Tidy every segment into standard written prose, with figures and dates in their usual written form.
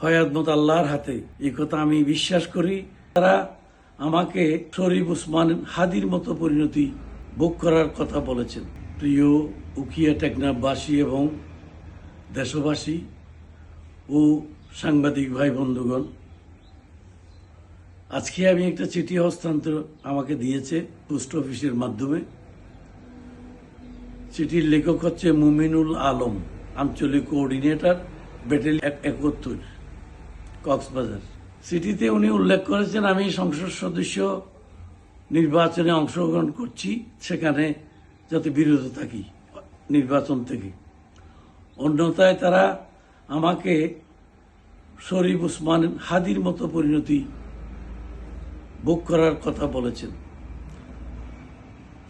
হয়াতমত আল্লাহর হাতে, এই কথা আমি বিশ্বাস করি। তারা আমাকে শরীফ উসমান হাদির মতো পরিণতি ভোগ করার কথা বলেছেন। প্রিয় উখিয়া টেকনাফবাসী এবং দেশবাসী ও সাংবাদিক ভাই বন্ধুগণ, আজকে আমি একটা চিঠি হস্তান্তর আমাকে দিয়েছে পোস্ট অফিসের মাধ্যমে। চিঠির লেখক হচ্ছে মুমিনুল আলম, আঞ্চলিক কোঅর্ডিনেটর, ব্যাটালিয়ন 71, কক্সবাজার। চিঠিতে উনি উল্লেখ করেছেন আমি সংসদ সদস্য নির্বাচনে অংশগ্রহণ করছি, সেখানে যাতে বিরত থাকি নির্বাচন থেকে। অন্যথায় তারা আমাকে শরীফ উসমান হাদির মতো পরিণতি ভোগ করার কথা বলেছেন।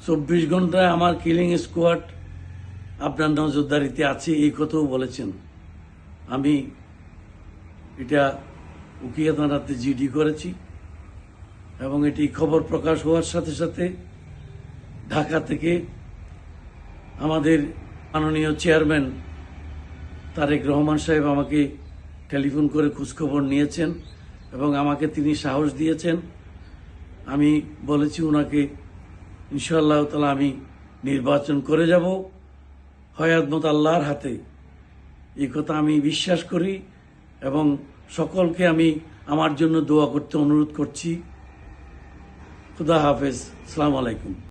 24 ঘন্টায় আমার কিলিং স্কোয়াড আপনার নজরদারিতে আছে, এই কথাও বলেছেন। আমি এটা উকিয়া থানাতে জিডি করেছি এবং এটি খবর প্রকাশ হওয়ার সাথে সাথে ঢাকা থেকে আমাদের মাননীয় চেয়ারম্যান তারেক রহমান সাহেব আমাকে টেলিফোন করে খোঁজখবর নিয়েছেন এবং আমাকে তিনি সাহস দিয়েছেন। আমি বলেছি ওনাকে ইনশাআল্লাহ তাআলা আমি নির্বাচন করে যাব হয়াতমত আল্লাহর হাতে, এই কথা আমি বিশ্বাস করি এবং সকলকে আমি আমার জন্য দোয়া করতে অনুরোধ করছি। খুদা হাফেজ, আসসালামু আলাইকুম।